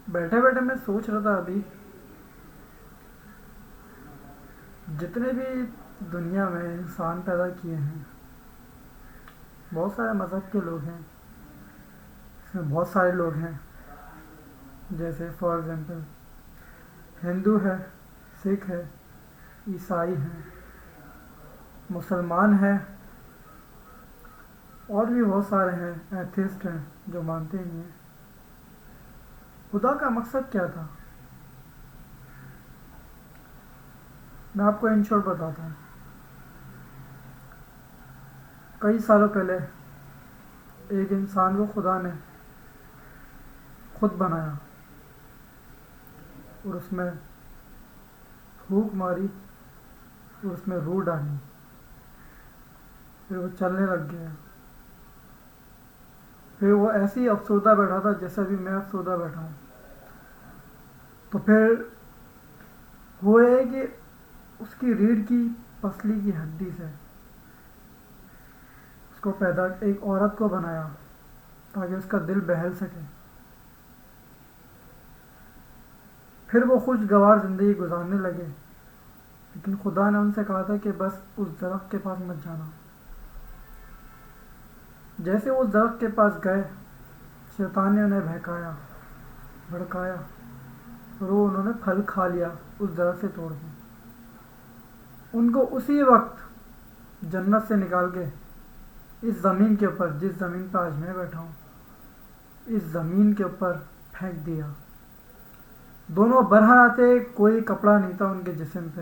بیٹھے بیٹھے میں سوچ رہا تھا ابھی، جتنے بھی دنیا میں انسان پیدا کیے ہیں، بہت سارے مذہب کے لوگ ہیں، اس میں بہت سارے لوگ ہیں، جیسے فار ایگزامپل ہندو ہے، سکھ ہے، عیسائی ہیں، مسلمان ہیں، اور بھی بہت سارے ہیں ایتھسٹ ہیں جو مانتے ہی نہیں ہیں۔ خدا کا مقصد کیا تھا؟ میں آپ کو ان شارٹ بتاتا ہوں۔ کئی سالوں پہلے ایک انسان کو خدا نے خود بنایا اور اس میں پھونک ماری اور اس میں روح ڈالی، پھر وہ چلنے لگ گیا۔ پھر وہ ایسے ہی افسردہ بیٹھا تھا جیسا بھی میں افسردہ بیٹھا ہوں۔ تو پھر وہ ہے کہ اس کی ریڑھ کی پسلی کی ہڈی سے اس کو پیدا ایک عورت کو بنایا تاکہ اس کا دل بہل سکے۔ پھر وہ خوشگوار زندگی گزارنے لگے، لیکن خدا نے ان سے کہا تھا کہ بس اس درخت کے پاس مت جانا۔ جیسے وہ اس درخت کے پاس گئے، شیطان نے انہیں بہکایا، بھڑکایا، اور وہ انہوں نے پھل کھا لیا اس درخت سے توڑ کے۔ ان کو اسی وقت جنت سے نکال کے اس زمین کے اوپر، جس زمین پہ آج میں بیٹھا ہوں، اس زمین کے اوپر پھینک دیا۔ دونوں برہنہ تھے، کوئی کپڑا نہیں تھا ان کے جسم پہ۔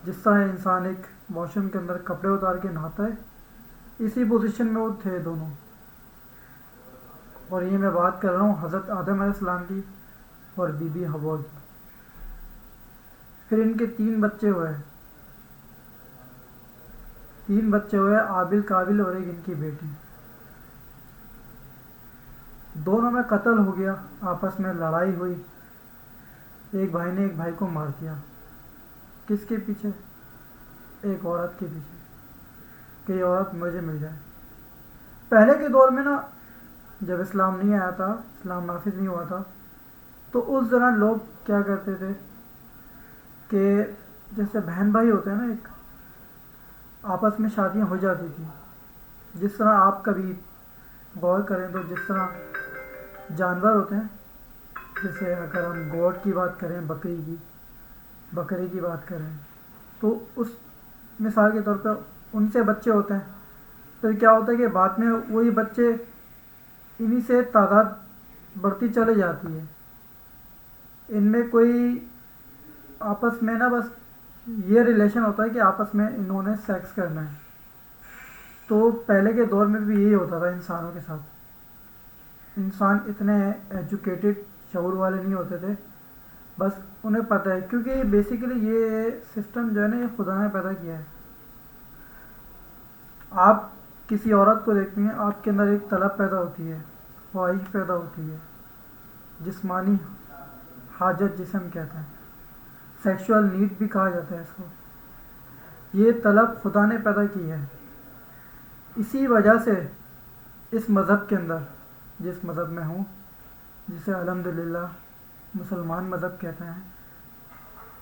جس طرح انسان ایک واش روم کے اندر کپڑے اتار کے نہاتا ہے، اسی پوزیشن میں وہ تھے دونوں۔ اور یہ میں بات کر رہا ہوں حضرت آدم علیہ السلام کی اور بی بی حوا کی۔ پھر ان کے تین بچے ہوئے، عابل، قابل اور ایک ان کی بیٹی۔ دونوں میں قتل ہو گیا، آپس میں لڑائی ہوئی، ایک بھائی نے ایک بھائی کو مار دیا۔ کس کے پیچھے؟ ایک عورت کے پیچھے، کہ یہ عورت مجھے مل جائے۔ پہلے کے دور میں نا، جب اسلام نہیں آیا تھا، اسلام نافذ نہیں ہوا تھا، تو اس دوران لوگ کیا کرتے تھے کہ جیسے بہن بھائی ہوتے ہیں نا، ایک آپس میں شادیاں ہو جاتی تھیں۔ جس طرح آپ کبھی غور کریں تو جس طرح جانور ہوتے ہیں، جیسے اگر ہم گوٹ کی بات کریں، بکری کی بات کریں، تو اس مثال کے طور پر ان سے بچے ہوتے ہیں۔ پھر کیا ہوتا ہے کہ بعد میں وہی بچے، انہی سے تعداد بڑھتی چلی جاتی ہے۔ ان میں کوئی آپس میں نا بس یہ ریلیشن ہوتا ہے کہ آپس میں انہوں نے سیکس کرنا ہے۔ تو پہلے کے دور میں بھی یہی ہوتا تھا انسانوں کے ساتھ۔ انسان اتنے ایجوکیٹڈ، شعور والے نہیں ہوتے تھے، بس انہیں پتہ ہے، کیونکہ بیسیکلی یہ سسٹم جو ہے نا، یہ خدا نے پیدا کیا ہے۔ آپ کسی عورت کو دیکھتی ہیں، آپ کے اندر ایک طلب پیدا ہوتی ہے، خواہش پیدا ہوتی ہے، جسمانی حاجت جسم کہتے ہیں، سیکشول نیڈ بھی کہا جاتا ہے اس کو۔ یہ طلب خدا نے پیدا کی ہے۔ اسی وجہ سے اس مذہب کے اندر، جس مذہب میں ہوں، جسے الحمدللہ مسلمان مذہب کہتے ہیں،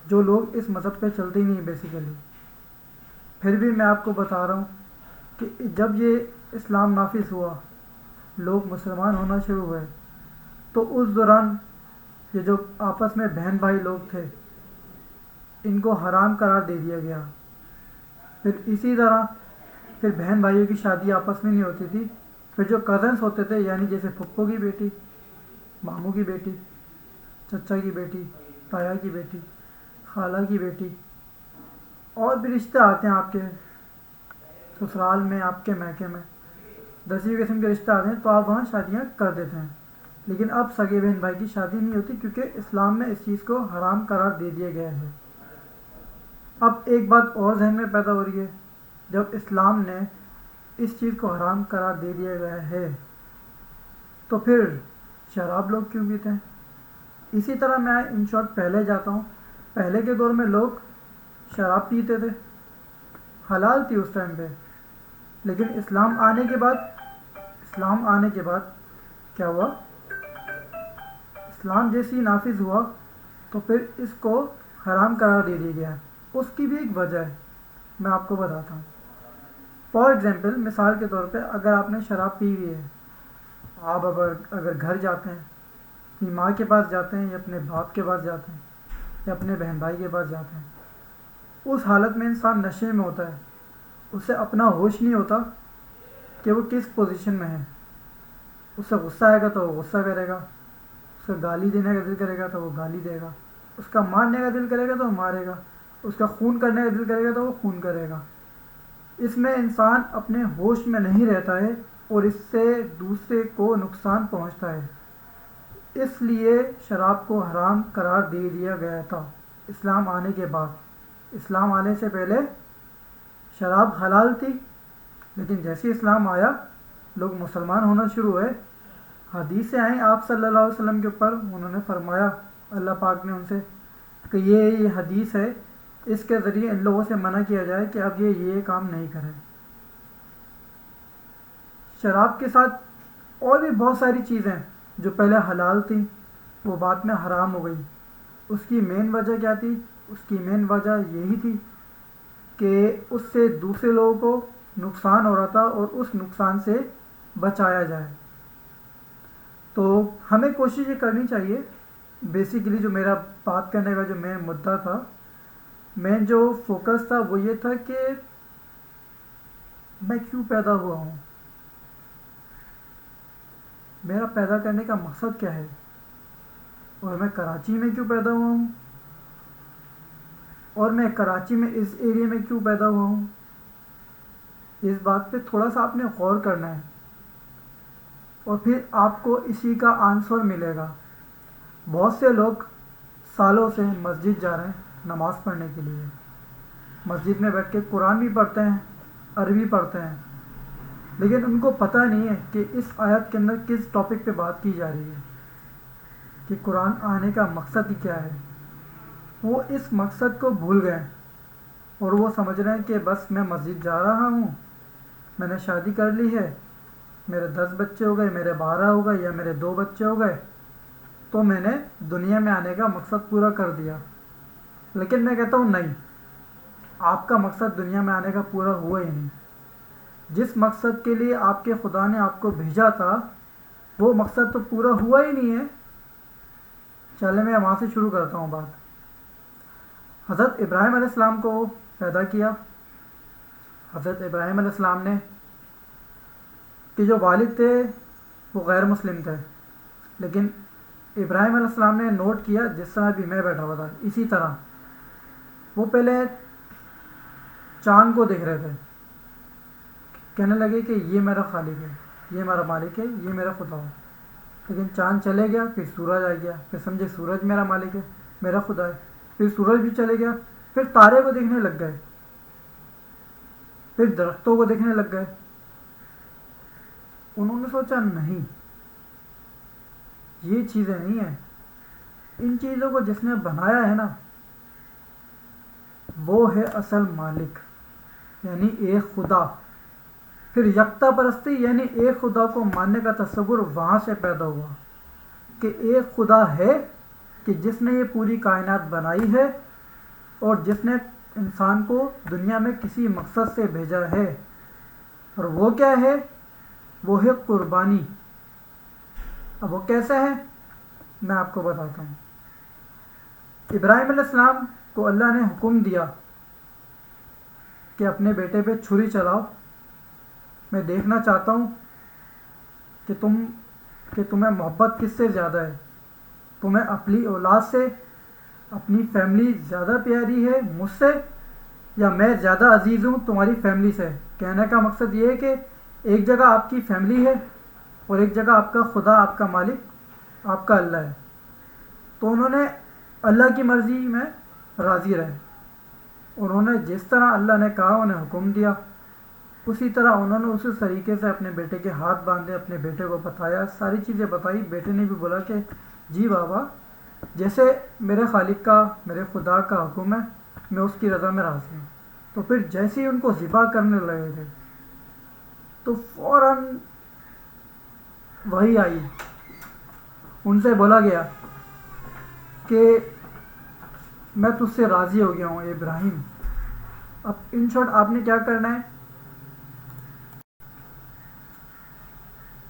جو لوگ اس مذہب پہ چلتے ہی نہیں بیسیکلی، پھر بھی میں آپ کو بتا رہا ہوں کہ جب یہ اسلام نافذ ہوا، لوگ مسلمان ہونا شروع ہوئے، تو اس دوران یہ جو آپس میں بہن بھائی لوگ تھے، ان کو حرام قرار دے دیا گیا۔ پھر اسی طرح پھر بہن بھائیوں کی شادی آپس میں نہیں ہوتی تھی۔ پھر جو کزنس ہوتے تھے، یعنی جیسے پھپھو کی بیٹی، ماموں کی بیٹی، چچا کی بیٹی، تایا کی بیٹی، خالہ کی بیٹی، اور بھی رشتے آتے ہیں آپ کے سسرال میں، آپ کے میکے میں، 10ویں قسم کے رشتے آتے ہیں، تو آپ وہاں شادیاں کر دیتے ہیں۔ لیکن اب سگے بہن بھائی کی شادی نہیں ہوتی، کیونکہ اسلام میں اس چیز کو حرام قرار دے دیا گیا ہے۔ اب ایک بات اور ذہن میں پیدا ہو رہی ہے، جب اسلام نے اس چیز کو حرام قرار دے دیا گیا ہے، تو پھر شراب لوگ کیوں پیتے ہیں؟ اسی طرح میں ان شارٹ پہلے جاتا ہوں۔ پہلے کے دور میں لوگ شراب پیتے تھے، حلال تھی اس ٹائم پہ، لیکن اسلام آنے کے بعد کیا ہوا؟ اسلام جیسی نافذ ہوا تو پھر اس کو حرام قرار دے دیا گیا. اس کی بھی ایک وجہ ہے، میں آپ کو بتاتا ہوں. فار ایگزامپل، مثال کے طور پہ اگر آپ نے شراب پی ہوئی ہے، آپ اگر گھر جاتے ہیں، اپنی ماں کے پاس جاتے ہیں یا اپنے باپ کے پاس جاتے ہیں یا اپنے بہن بھائی کے پاس جاتے ہیں، اس حالت میں انسان نشے میں ہوتا ہے، اسے اپنا ہوش نہیں ہوتا کہ وہ کس پوزیشن میں ہے. اس سے غصہ آئے گا تو وہ غصہ کرے گا، اس کا گالی دینے کا دل کرے گا تو وہ گالی دے گا، اس کا مارنے کا دل کرے گا تو وہ مارے گا، اس کا خون کرنے کا دل کرے گا تو وہ خون کرے گا. اس میں انسان اپنے ہوش میں نہیں رہتا ہے اور اس سے دوسرے کو نقصان پہنچتا ہے. اس لیے شراب کو حرام قرار دے دیا گیا تھا اسلام آنے کے بعد. اسلام آنے سے پہلے شراب حلال تھی، لیکن جیسے اسلام آیا لوگ مسلمان ہونا شروع ہوئے. حدیثیں آئیں آپ صلی اللہ علیہ وسلم کے اوپر، انہوں نے فرمایا، اللہ پاک نے ان سے کہ یہ حدیث ہے، اس کے ذریعے ان لوگوں سے منع کیا جائے کہ اب یہ کام نہیں کریں. شراب کے ساتھ اور بھی بہت ساری چیزیں جو پہلے حلال تھیں وہ بعد میں حرام ہو گئی. اس کی مین وجہ کیا تھی؟ اس کی مین وجہ یہی تھی کہ اس سے دوسرے لوگوں کو نقصان ہو رہا تھا اور اس نقصان سے بچایا جائے. تو ہمیں کوشش یہ کرنی چاہیے، بیسیکلی جو میرا بات کرنے کا جو مین مدعا تھا، مین جو فوکس تھا وہ یہ تھا کہ میں کیوں پیدا ہوا ہوں، میرا پیدا کرنے کا مقصد کیا ہے، اور میں کراچی میں کیوں پیدا ہوا ہوں، اور میں کراچی میں اس ایریے میں کیوں پیدا ہوا ہوں. اس بات پہ تھوڑا سا آپ نے غور کرنا ہے اور پھر آپ کو اسی کا آنسر ملے گا. بہت سے لوگ سالوں سے مسجد جا رہے ہیں نماز پڑھنے کے لیے، مسجد میں بیٹھ کے قرآن بھی پڑھتے ہیں، عربی پڑھتے ہیں، لیکن ان کو پتہ نہیں ہے کہ اس آیت کے اندر کس ٹاپک پہ بات کی جا رہی ہے، کہ قرآن آنے کا مقصد ہی کیا ہے. وہ اس مقصد کو بھول گئے اور وہ سمجھ رہے ہیں کہ بس میں مسجد جا رہا ہوں، میں نے شادی کر لی ہے، میرے 10 بچے ہو گئے، میرے 12 ہو گئے یا میرے 2 بچے ہو گئے، تو میں نے دنیا میں آنے کا مقصد پورا کر دیا. لیکن میں کہتا ہوں نہیں، آپ کا مقصد دنیا میں آنے کا پورا ہوا ہی نہیں. جس مقصد کے لیے آپ کے خدا نے آپ کو بھیجا تھا وہ مقصد تو پورا ہوا ہی نہیں ہے. چلے میں وہاں سے شروع کرتا ہوں بات. حضرت ابراہیم علیہ السلام کو پیدا کیا. حضرت ابراہیم علیہ السلام نے کہ جو والد تھے وہ غیر مسلم تھے، لیکن ابراہیم علیہ السلام نے نوٹ کیا، جس طرح بھی میں بیٹھا ہوا تھا اسی طرح وہ پہلے چاند کو دیکھ رہے تھے، کہنے لگے کہ یہ میرا خالق ہے، یہ میرا مالک ہے، یہ میرا خدا ہے. لیکن چاند چلے گیا، پھر سورج آ گیا، پھر سمجھے سورج میرا مالک ہے، میرا خدا ہے. پھر سورج بھی چلے گیا، پھر تارے کو دیکھنے لگ گئے، پھر درختوں کو دیکھنے لگ گئے. انہوں نے سوچا نہیں، یہ چیزیں نہیں ہیں. ان چیزوں کو جس نے بنایا ہے نا وہ ہے اصل مالک، یعنی ایک خدا. پھر یکتا پرستی یعنی ایک خدا کو ماننے کا تصور وہاں سے پیدا ہوا کہ ایک خدا ہے کہ جس نے یہ پوری کائنات بنائی ہے اور جس نے انسان کو دنیا میں کسی مقصد سے بھیجا ہے. اور وہ کیا ہے؟ وہ ہے قربانی. اب وہ کیسے ہے میں آپ کو بتاتا ہوں. ابراہیم علیہ السلام کو اللہ نے حکم دیا کہ اپنے بیٹے پہ چھری چلاؤ، میں دیکھنا چاہتا ہوں کہ تمہیں محبت کس سے زیادہ ہے، تمہیں اپنی اولاد سے اپنی فیملی زیادہ پیاری ہے مجھ سے، یا میں زیادہ عزیز ہوں تمہاری فیملی سے. کہنے کا مقصد یہ ہے کہ ایک جگہ آپ کی فیملی ہے اور ایک جگہ آپ کا خدا، آپ کا مالک، آپ کا اللہ ہے. تو انہوں نے اللہ کی مرضی میں راضی رہے. انہوں نے جس طرح اللہ نے کہا انہیں حکم دیا، اسی طرح انہوں نے اسی طریقے سے اپنے بیٹے کے ہاتھ باندھے، اپنے بیٹے کو بتایا، ساری چیزیں بتائی. بیٹے نے بھی بولا کہ جی بابا، جیسے میرے خالق کا، میرے خدا کا حکم ہے میں اس کی رضا میں راضی ہوں. تو پھر جیسے ہی ان کو ذبح کرنے لگے تھے تو فوراً وحی آئی، ان سے بولا گیا کہ میں تجھ سے راضی ہو گیا ہوں اے ابراہیم. اب ان شارٹ آپ نے کیا کرنا ہے,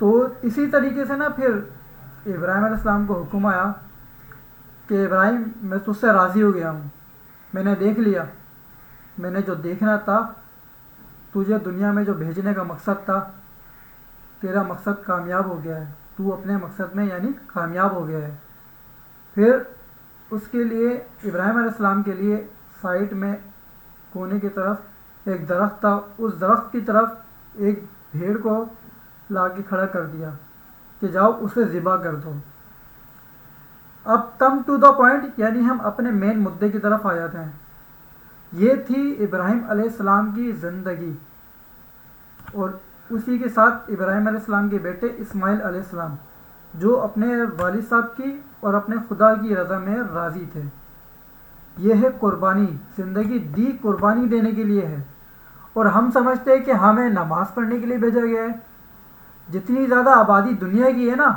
تو اسی طریقے سے نا پھر ابراہیم علیہ السلام کو حکم آیا کہ ابراہیم میں تجھ سے راضی ہو گیا ہوں, میں نے دیکھ لیا, میں نے جو دیکھنا تھا, تجھے دنیا میں جو بھیجنے کا مقصد تھا, تیرا مقصد کامیاب ہو گیا ہے, تو اپنے مقصد میں یعنی کامیاب ہو گیا ہے. پھر اس کے لیے ابراہیم علیہ السلام کے لیے سائٹ میں کونے کی طرف ایک درخت تھا, اس درخت کی طرف ایک بھیڑ کو لا کے کھڑا کر دیا کہ جاؤ اسے ذبح کر دو. اب کم ٹو دا پوائنٹ, یعنی ہم اپنے مین مدعے کی طرف آ جاتے ہیں. یہ تھی ابراہیم علیہ السلام کی زندگی, اور اسی کے ساتھ ابراہیم علیہ السلام کے بیٹے اسماعیل علیہ السلام جو اپنے والد صاحب کی اور اپنے خدا کی رضا میں راضی تھے. یہ ہے قربانی, زندگی دی قربانی دینے کے لیے ہے. اور ہم سمجھتے ہیں کہ ہمیں نماز پڑھنے کے لیے بھیجا گیا ہے. جتنی زیادہ آبادی دنیا کی ہے نا,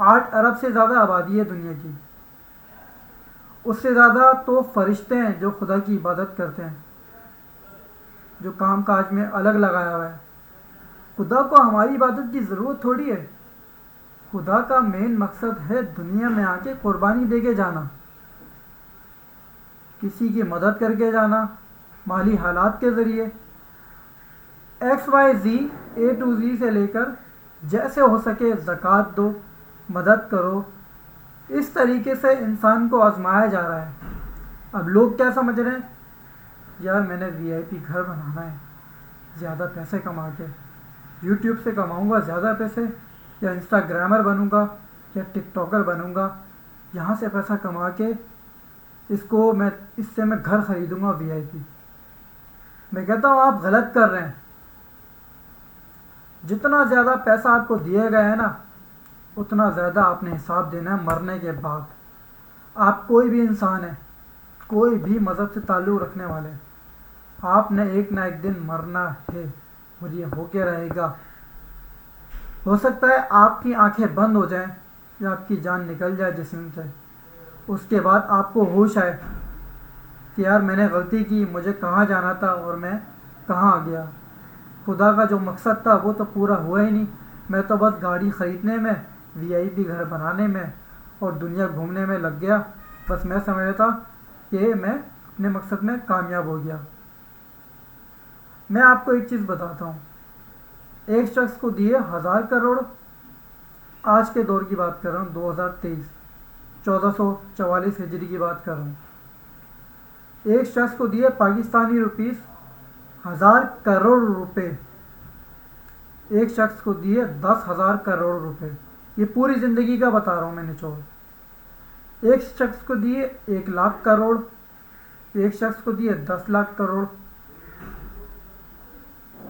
8 ارب سے زیادہ آبادی ہے دنیا کی, اس سے زیادہ تو فرشتے ہیں جو خدا کی عبادت کرتے ہیں, جو کام کاج میں الگ لگایا ہوا ہے. خدا کو ہماری عبادت کی ضرورت تھوڑی ہے. خدا کا مین مقصد ہے دنیا میں آ کے قربانی دے کے جانا, کسی کی مدد کر کے جانا مالی حالات کے ذریعے. X Y Z A to Z سے لے کر جیسے ہو سکے زکوٰۃ دو, مدد کرو. اس طریقے سے انسان کو آزمایا جا رہا ہے. اب لوگ کیا سمجھ رہے ہیں, یار میں نے وی آئی پی گھر بنانا ہے, زیادہ پیسے کما کے, یوٹیوب سے کماؤں گا زیادہ پیسے, یا انسٹاگرامر بنوں گا, یا ٹک ٹاکر بنوں گا, یہاں سے پیسہ کما کے اس سے میں گھر خریدوں گا وی آئی پی. میں کہتا ہوں آپ غلط کر رہے ہیں. جتنا زیادہ پیسہ آپ کو دیا گیا ہے نا, اتنا زیادہ آپ نے حساب دینا ہے مرنے کے بعد. آپ کوئی بھی انسان ہے, کوئی بھی مذہب سے تعلق رکھنے والے, آپ نے ایک نہ ایک دن مرنا ہے, اور یہ ہو کے رہے گا. ہو سکتا ہے آپ کی آنکھیں بند ہو جائیں یا آپ کی جان نکل جائے جسم سے, اس کے بعد آپ کو ہوش آئے کہ یار میں نے غلطی کی, مجھے کہاں جانا تھا اور میں کہاں آ گیا. خدا کا جو مقصد تھا وہ تو پورا ہوا ہی نہیں. میں تو بس گاڑی خریدنے میں, وی آئی پی گھر بنانے میں اور دنیا گھومنے میں لگ گیا. بس میں سمجھا تھا کہ میں اپنے مقصد میں کامیاب ہو گیا. میں آپ کو ایک چیز بتاتا ہوں, ایک شخص کو دیے 1000 کروڑ, آج کے دور کی بات کر رہا ہوں, 2023 1444 ہجری کی بات کر رہا ہوں. ایک شخص کو دیے پاکستانی روپیز 1000 کروڑ روپے, ایک شخص کو دیے 10,000 کروڑ روپے. یہ پوری زندگی کا بتا رہا ہوں میں نچوڑ. ایک شخص کو دیے 1,00,000 کروڑ, ایک شخص کو دیے 10,00,000 کروڑ.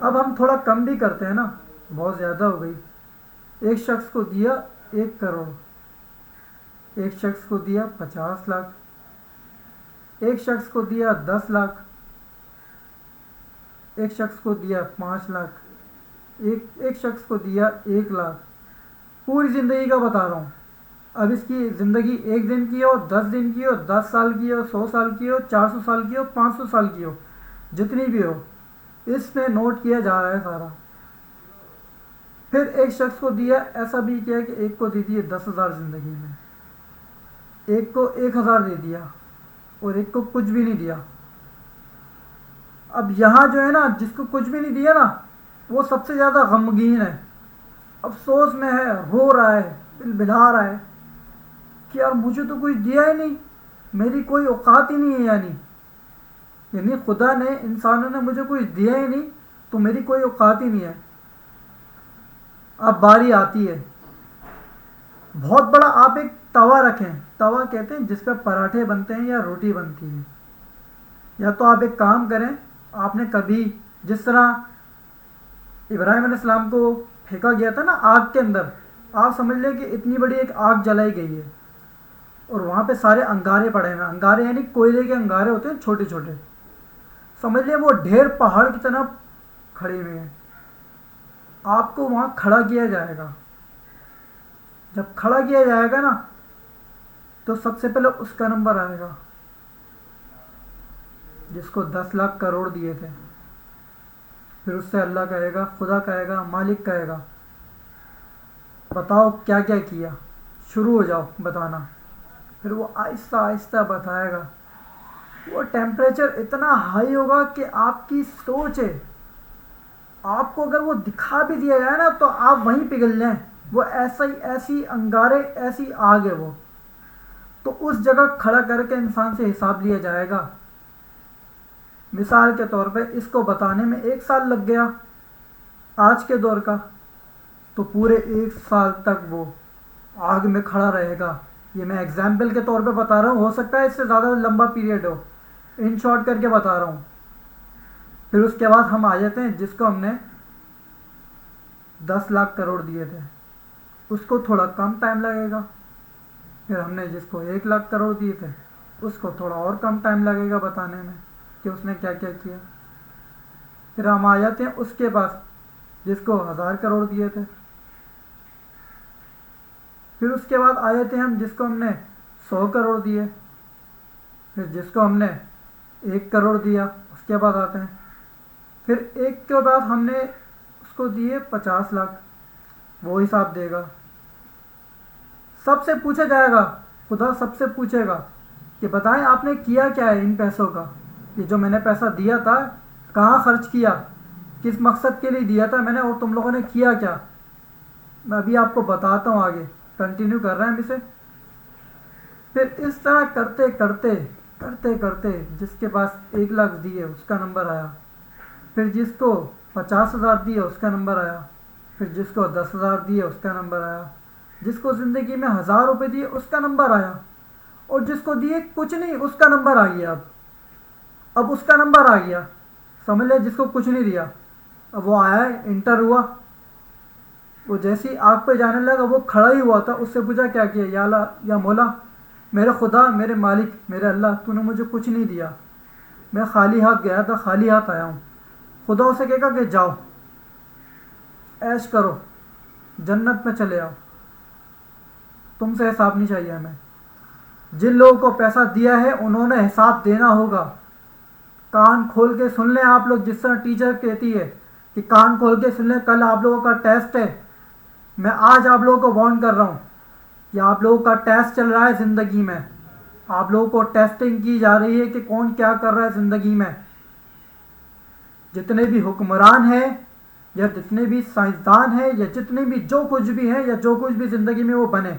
اب ہم تھوڑا کم بھی کرتے ہیں نا, بہت زیادہ ہو گئی. ایک شخص کو دیا 1 کروڑ, ایک شخص کو دیا 50 لاکھ, ایک شخص کو دیا 10 لاکھ, ایک شخص کو دیا 5 لاکھ, ایک شخص کو دیا 1 لاکھ. پوری زندگی کا بتا رہا ہوں. اب اس کی زندگی 1 دن کی ہو, 10 دن کی ہو, 10 سال کی ہو, 100 سال کی ہو, 400 سال کی ہو, 500 سال کی ہو, جتنی بھی ہو, اس میں نوٹ کیا جا رہا ہے سارا. پھر ایک شخص کو دیا, ایسا بھی کیا کہ ایک کو دے دیے 10,000 زندگی میں, ایک کو 1,000 دے دیا, اور ایک کو کچھ بھی نہیں دیا. اب یہاں جو ہے نا, جس کو کچھ بھی نہیں دیا نا, وہ سب سے زیادہ غمگین ہے, افسوس میں ہے, رو رہا ہے, بلبلا رہا ہے کہ یار مجھے تو کچھ دیا ہی نہیں, میری کوئی اوقات ہی نہیں ہے. یعنی خدا نے, انسانوں نے مجھے کچھ دیا ہی نہیں, تو میری کوئی اوقات ہی نہیں ہے. اب باری آتی ہے, بہت بڑا آپ ایک توا رکھیں, توا کہتے ہیں جس پہ پراٹھے بنتے ہیں یا روٹی بنتی ہے. یا تو آپ ایک کام کریں, آپ نے کبھی جس طرح ابراہیم علیہ السلام کو پھینکا گیا تھا نا آگ کے اندر, آپ سمجھ لیں کہ اتنی بڑی ایک آگ جلائی گئی ہے, اور وہاں پہ سارے انگارے پڑے ہیں. انگارے یعنی کوئلے کے انگارے ہوتے ہیں چھوٹے چھوٹے, سمجھ لیں وہ ڈھیر پہاڑ کی طرح کھڑے ہوئے ہیں. آپ کو وہاں کھڑا کیا جائے گا. جب کھڑا کیا جائے گا نا, تو سب سے پہلے اس کا نمبر آئے گا جس کو 10 لاکھ کروڑ دیے تھے. پھر اس سے اللہ کہے گا، خدا کہے گا، مالک کہے گا بتاؤ کیا کیا کیا، شروع ہو جاؤ بتانا. پھر وہ آہستہ آہستہ بتائے گا. وہ ٹیمپریچر اتنا ہائی ہوگا کہ آپ کی سوچ ہے، آپ کو اگر وہ دکھا بھی دیا جائے نا تو آپ وہیں پگھل جائیں. وہ ایسی انگارے، ایسی آگ ہے وہ. تو اس جگہ کھڑا کر کے انسان سے حساب لیا جائے گا. مثال کے طور پہ اس کو بتانے میں 1 سال لگ گیا آج کے دور کا، تو پورے 1 سال تک وہ آگ میں کھڑا رہے گا. یہ میں ایگزامپل کے طور پہ بتا رہا ہوں، ہو سکتا ہے اس سے زیادہ لمبا پیریڈ ہو، ان شارٹ کر کے بتا رہا ہوں. پھر اس کے بعد ہم آ جاتے ہیں جس کو ہم نے 10 لاکھ کروڑ دیے تھے، اس کو تھوڑا کم ٹائم لگے گا. پھر ہم نے جس کو 1 لاکھ کروڑ دیے تھے اس کو تھوڑا اور کم ٹائم لگے گا بتانے میں کہ اس نے کیا کیا کیا. پھر ہم آ جاتے ہیں اس کے بعد جس کو 1000 کروڑ دیے تھے. پھر اس کے بعد آ جاتے ہیں ہم جس کو ہم نے 100 کروڑ دیے. پھر جس کو ہم نے 1 کروڑ دیا اس کے بعد آتے ہیں. پھر 1 کے بعد ہم نے اس کو دیے 50 لاکھ، وہ حساب دے گا. سب سے پوچھا جائے گا، خدا سب سے پوچھے گا کہ بتائیں آپ نے کیا کیا ہے ان پیسوں کا، یہ جو میں نے پیسہ دیا تھا کہاں خرچ کیا، کس مقصد کے لیے دیا تھا میں نے، اور تم لوگوں نے کیا کیا. میں ابھی آپ کو بتاتا ہوں، آگے کنٹینیو کر رہے ہیں ہم اسے. پھر اس طرح کرتے کرتے کرتے کرتے جس کے پاس 1 لاکھ دیے اس کا نمبر آیا. پھر جس کو 50,000 دیے اس کا نمبر آیا. پھر جس کو 10,000 دیے اس کا نمبر آیا. جس کو زندگی میں 1000 روپے دیے اس کا نمبر آیا. اور جس کو دیے کچھ نہیں اس کا نمبر آ گیا. اب اس کا نمبر آ گیا، سمجھ لے جس کو کچھ نہیں دیا. اب وہ آیا ہے، انٹر ہوا، وہ جیسی آگ پہ جانے لگا وہ کھڑا ہی ہوا تھا. اس سے پوچھا کیا کیا، یا اللہ، یا مولا، میرے خدا، میرے مالک، میرے اللہ، تو نے مجھے کچھ نہیں دیا، میں خالی ہاتھ گیا تھا، خالی ہاتھ آیا ہوں. خدا اسے کہے گا کہ جاؤ عیش کرو، جنت میں چلے آؤ، تم سے حساب نہیں چاہیے ہمیں. جن لوگوں کو پیسہ دیا ہے انہوں نے حساب دینا ہوگا. کان کھول کے سن لیں آپ لوگ، جس طرح ٹیچر کہتی ہے کہ کان کھول کے سن لیں، کل آپ لوگوں کا ٹیسٹ ہے. میں آج آپ لوگوں کو وارن کر رہا ہوں کہ آپ لوگوں کا ٹیسٹ چل رہا ہے زندگی میں. آپ لوگوں کو ٹیسٹنگ کی جا رہی ہے کہ کون کیا کر رہا ہے زندگی میں. جتنے بھی حکمران ہیں یا جتنے بھی سائنسدان ہیں یا جتنے بھی جو کچھ بھی ہیں یا جو کچھ بھی زندگی میں وہ بنے،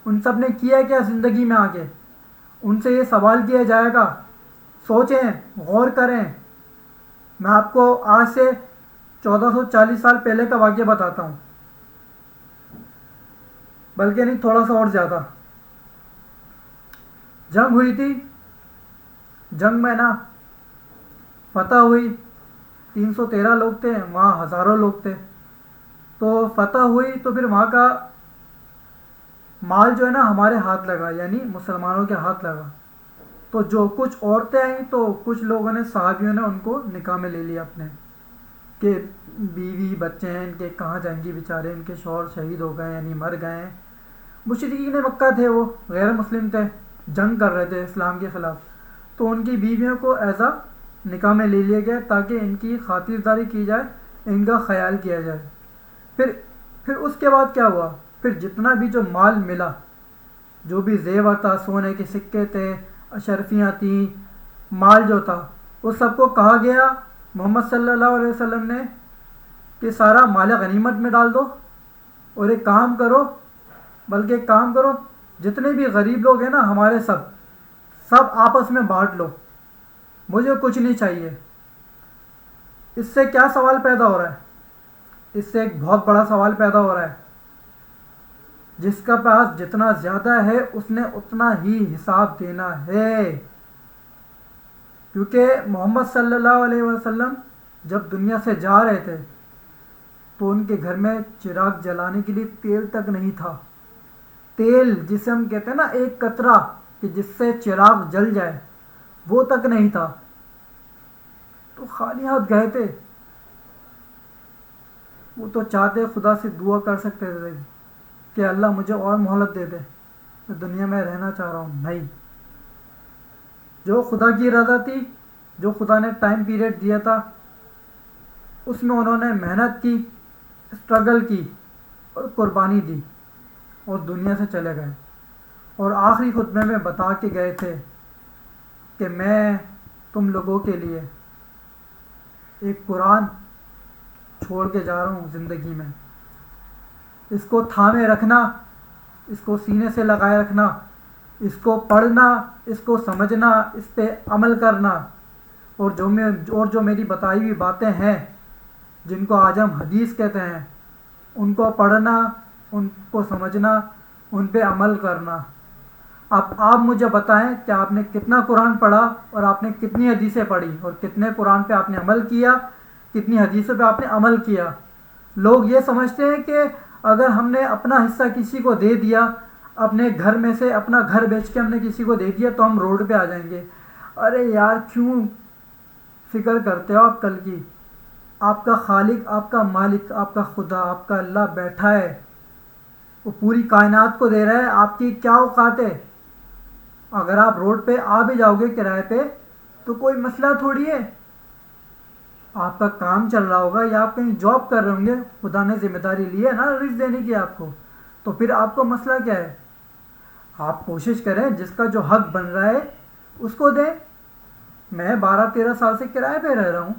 ان سب نے کیا کیا زندگی میں آگے. ان سے یہ سوال کیا جائے گا. سوچیں، غور کریں. میں آپ کو آج سے 1440 سال پہلے کا واقعہ بتاتا ہوں، بلکہ نہیں، تھوڑا سا اور زیادہ. جنگ ہوئی تھی، جنگ میں نا فتح ہوئی. 313 لوگ تھے، وہاں ہزاروں لوگ تھے. تو فتح ہوئی تو پھر وہاں کا مال جو ہے نا ہمارے ہاتھ لگا، یعنی مسلمانوں کے ہاتھ لگا. تو جو کچھ عورتیں آئیں تو کچھ لوگوں نے، صحابیوں نے ان کو نکاح میں لے لیا اپنے، کہ بیوی بچے ہیں ان کے کہاں جائیں گی بیچارے، ان کے شوہر شہید ہو گئے یعنی مر گئے ہیں. مشرکین مکہ تھے، وہ غیر مسلم تھے، جنگ کر رہے تھے اسلام کے خلاف. تو ان کی بیویوں کو ایسا نکاح میں لے لیا گیا تاکہ ان کی خاطرداری کی جائے، ان کا خیال کیا جائے. پھر اس کے بعد کیا ہوا، پھر جتنا بھی جو مال ملا، جو بھی زیور تھا، سونے کے سکے تھے، اشرفیاں تھیں، مال جو تھا، وہ سب کو کہا گیا محمد صلی اللہ علیہ وسلم نے کہ سارا مال غنیمت میں ڈال دو. اور ایک کام کرو، بلکہ ایک کام کرو، جتنے بھی غریب لوگ ہیں نا ہمارے، سب آپس میں بانٹ لو، مجھے کچھ نہیں چاہیے. اس سے کیا سوال پیدا ہو رہا ہے؟ اس سے ایک بہت بڑا سوال پیدا ہو رہا ہے. جس کا پاس جتنا زیادہ ہے اس نے اتنا ہی حساب دینا ہے. کیونکہ محمد صلی اللہ علیہ وسلم جب دنیا سے جا رہے تھے تو ان کے گھر میں چراغ جلانے کے لیے تیل تک نہیں تھا. تیل جسے ہم کہتے ہیں نا ایک قطرہ کہ جس سے چراغ جل جائے، وہ تک نہیں تھا. تو خالی ہاتھ گئے تھے. وہ تو چاہتے خدا سے دعا کر سکتے تھے کہ اللہ مجھے اور مہلت دے دے، دنیا میں رہنا چاہ رہا ہوں، نہیں. جو خدا کی رضا تھی، جو خدا نے ٹائم پیریڈ دیا تھا، اس میں انہوں نے محنت کی، اسٹرگل کی اور قربانی دی اور دنیا سے چلے گئے. اور آخری خطبے میں بتا کے گئے تھے کہ میں تم لوگوں کے لیے ایک قرآن چھوڑ کے جا رہا ہوں زندگی میں. اس کو تھامے رکھنا، اس کو سینے سے لگائے رکھنا، اس کو پڑھنا، اس کو سمجھنا، اس پہ عمل کرنا. اور جو میری بتائی ہوئی باتیں ہیں جن کو آج ہم حدیث کہتے ہیں، ان کو پڑھنا، ان کو سمجھنا، ان پہ عمل کرنا. اب آپ مجھے بتائیں کہ آپ نے کتنا قرآن پڑھا اور آپ نے کتنی حدیثیں پڑھی اور کتنے قرآن پہ آپ نے عمل کیا، کتنی حدیثوں پہ آپ نے عمل کیا. لوگ یہ سمجھتے ہیں کہ اگر ہم نے اپنا حصہ کسی کو دے دیا، اپنے گھر میں سے اپنا گھر بیچ کے ہم نے کسی کو دے دیا تو ہم روڈ پہ آ جائیں گے. ارے یار، کیوں فکر کرتے ہو آپ کل کی؟ آپ کا خالق، آپ کا مالک، آپ کا خدا، آپ کا اللہ بیٹھا ہے، وہ پوری کائنات کو دے رہا ہے. آپ کی کیا اوقات ہے؟ اگر آپ روڈ پہ آ بھی جاؤ گے کرائے پہ تو کوئی مسئلہ تھوڑی ہے. آپ کا کام چل رہا ہوگا یا آپ کہیں جاب کر رہے ہوں گے، خدا نے ذمہ داری لی ہے نا رزق دینے کی آپ کو، تو پھر آپ کو مسئلہ کیا ہے؟ آپ کوشش کریں جس کا جو حق بن رہا ہے اس کو دیں. میں 12-13 سال سے کرائے پہ رہ رہا ہوں،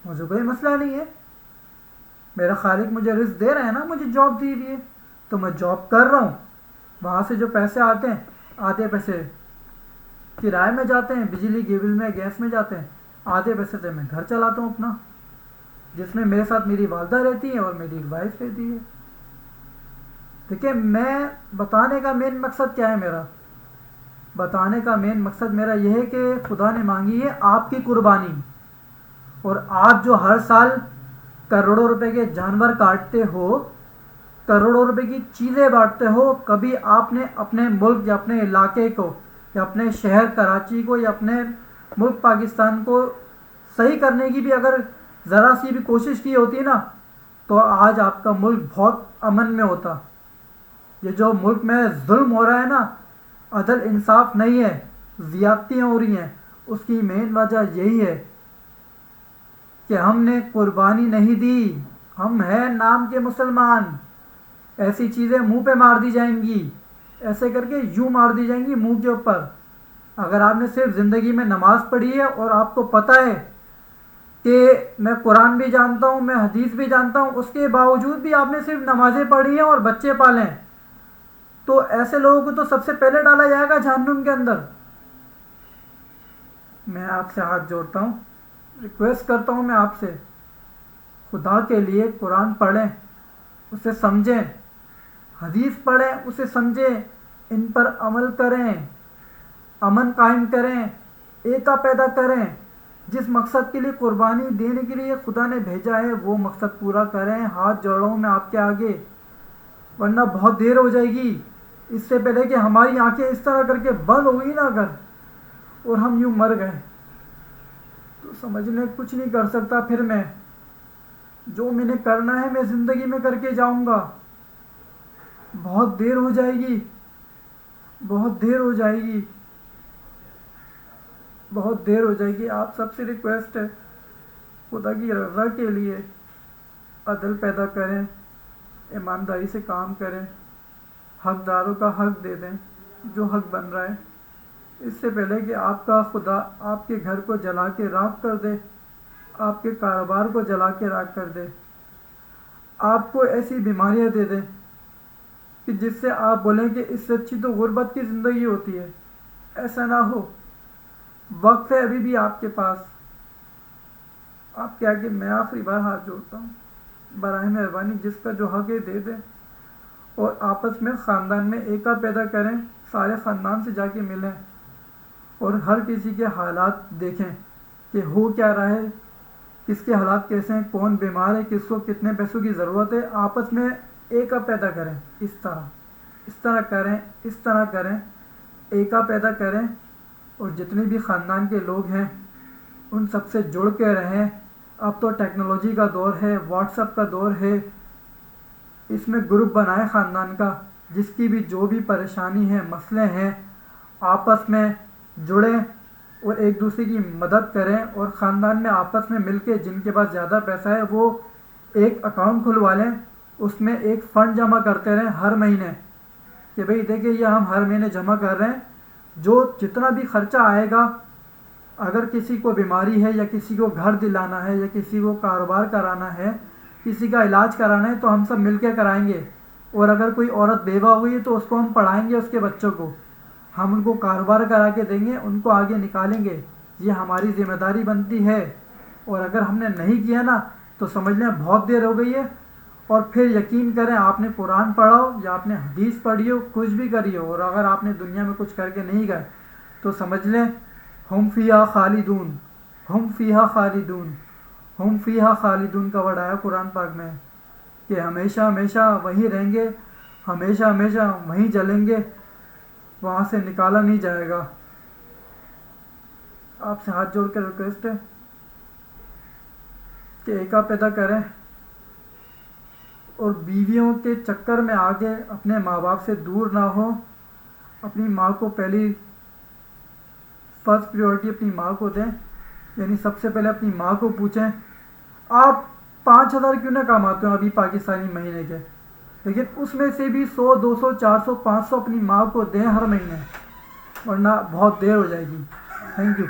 مجھے کوئی مسئلہ نہیں ہے. میرا خالق مجھے رزق دے رہا ہے نا، مجھے جاب دی ہوئی ہے تو میں جاب کر رہا ہوں. وہاں سے جو پیسے آتے ہیں، آدھے پیسے کرائے میں جاتے ہیں، بجلی کے بل میں، گیس میں جاتے ہیں. آدھے پیسے سے میں گھر چلاتا ہوں اپنا، جس میں میرے ساتھ میری والدہ رہتی ہے اور میری وائف رہتی ہے. دیکھیں، میں بتانے کا مین مقصد کیا ہے؟ میرا بتانے کا مین مقصد میرا یہ ہے کہ خدا نے مانگی ہے آپ کی قربانی. اور آپ جو ہر سال کروڑوں روپے کے جانور کاٹتے ہو، کروڑوں روپے کی چیزیں بانٹتے ہو، کبھی آپ نے اپنے ملک یا اپنے علاقے کو یا اپنے شہر کراچی کو یا اپنے ملک پاکستان کو صحیح کرنے کی بھی اگر ذرا سی بھی کوشش کی ہوتی نا، تو آج آپ کا ملک بہت امن میں ہوتا. یہ جو ملک میں ظلم ہو رہا ہے نا، عدل انصاف نہیں ہے، زیادتیاں ہو رہی ہیں، اس کی مین وجہ یہی ہے کہ ہم نے قربانی نہیں دی. ہم ہیں نام کے مسلمان. ایسی چیزیں منہ پہ مار دی جائیں گی، ایسے کر کے یوں مار دی جائیں گی منہ کے اوپر. اگر آپ نے صرف زندگی میں نماز پڑھی ہے اور آپ کو پتہ ہے کہ میں قرآن بھی جانتا ہوں، میں حدیث بھی جانتا ہوں، اس کے باوجود بھی آپ نے صرف نمازیں پڑھی ہیں اور بچے پالے ہیں، تو ایسے لوگوں کو تو سب سے پہلے ڈالا جائے گا جہنم کے اندر. میں آپ سے ہاتھ جوڑتا ہوں، ریکویسٹ کرتا ہوں میں آپ سے، خدا کے لیے قرآن پڑھیں، اسے سمجھیں، حدیث پڑھیں، اسے سمجھیں، ان پر عمل کریں، امن قائم کریں، ایکا پیدا کریں. جس مقصد کے لیے قربانی دینے کے لیے خدا نے بھیجا ہے وہ مقصد پورا کریں. ہاتھ جوڑ رہا ہوں میں آپ کے آگے، ورنہ بہت دیر ہو جائے گی. اس سے پہلے کہ ہماری آنکھیں اس طرح کر کے بند ہو گئی نا اگر، اور ہم یوں مر گئے، تو سمجھنے کچھ نہیں کر سکتا. پھر میں جو میں نے کرنا ہے میں زندگی میں کر کے جاؤں گا. بہت دیر ہو جائے گی، بہت دیر ہو جائے گی، بہت دیر ہو جائے گی. آپ سب سے ریکویسٹ ہے، خدا کی رضا کے لیے عدل پیدا کریں، ایمانداری سے کام کریں، حقداروں کا حق دے دیں جو حق بن رہا ہے، اس سے پہلے کہ آپ کا خدا آپ کے گھر کو جلا کے راکھ کر دے، آپ کے کاروبار کو جلا کے راکھ کر دے، آپ کو ایسی بیماریاں دے دیں کہ جس سے آپ بولیں کہ اس سے اچھی تو غربت کی زندگی ہوتی ہے. ایسا نہ ہو. وقت ہے ابھی بھی آپ کے پاس. آپ کے آگے میں آخری بار ہاتھ جوڑتا ہوں، براہ مہربانی جس کا جو حق ہے دے دیں، اور آپس میں خاندان میں ایکا پیدا کریں. سارے خاندان سے جا کے ملیں اور ہر کسی کے حالات دیکھیں کہ ہو کیا رہا ہے، کس کے حالات کیسے ہیں، کون بیمار ہے، کس کو کتنے پیسوں کی ضرورت ہے. آپس میں ایکا پیدا کریں. اس طرح کریں، اس طرح کریں، ایکا پیدا کریں. اور جتنے بھی خاندان کے لوگ ہیں ان سب سے جڑ کے رہیں. اب تو ٹیکنالوجی کا دور ہے، واٹس ایپ کا دور ہے، اس میں گروپ بنائیں خاندان کا، جس کی بھی جو بھی پریشانی ہے، مسئلے ہیں، آپس میں جڑیں اور ایک دوسرے کی مدد کریں، اور خاندان میں آپس میں مل کے جن کے پاس زیادہ پیسہ ہے وہ ایک اکاؤنٹ کھلوا لیں، اس میں ایک فنڈ جمع کرتے رہیں ہر مہینے کہ بھئی دیکھیں یہ ہم ہر مہینے جمع کر رہے ہیں، جو جتنا بھی خرچہ آئے گا، اگر کسی کو بیماری ہے یا کسی کو گھر دلانا ہے یا کسی کو کاروبار کرانا ہے، کسی کا علاج کرانا ہے، تو ہم سب مل کے کرائیں گے، اور اگر کوئی عورت بیوہ ہوئی ہے تو اس کو ہم پڑھائیں گے، اس کے بچوں کو ہم ان کو کاروبار کرا کے دیں گے، ان کو آگے نکالیں گے، یہ ہماری ذمہ داری بنتی ہے۔ اور اگر ہم نے نہیں کیا نا تو سمجھ لیں بہت دیر ہو گئی ہے، اور پھر یقین کریں آپ نے قرآن پڑھا ہو یا آپ نے حدیث پڑھی ہو، کچھ بھی کری ہو، اور اگر آپ نے دنیا میں کچھ کر کے نہیں گئے تو سمجھ لیں ہم فیہا خالدون، ہم فیہا خالدون، ہم فیہا خالدون کا ورڈ آیا قرآن پاک میں کہ ہمیشہ ہمیشہ وہیں رہیں گے، ہمیشہ ہمیشہ وہیں جلیں گے، وہاں سے نکالا نہیں جائے گا۔ آپ سے ہاتھ جوڑ کے ریکویسٹ ہے کہ ایکا پیدا کریں، اور بیویوں کے چکر میں آگے اپنے ماں باپ سے دور نہ ہو، اپنی ماں کو پہلی فرسٹ پریورٹی اپنی ماں کو دیں، یعنی سب سے پہلے اپنی ماں کو پوچھیں آپ 5,000 کیوں نہ کماتے ہو ابھی پاکستانی مہینے کے، لیکن اس میں سے بھی 100 200 400 500 اپنی ماں کو دیں ہر مہینے، ورنہ بہت دیر ہو جائے گی۔ Thank you.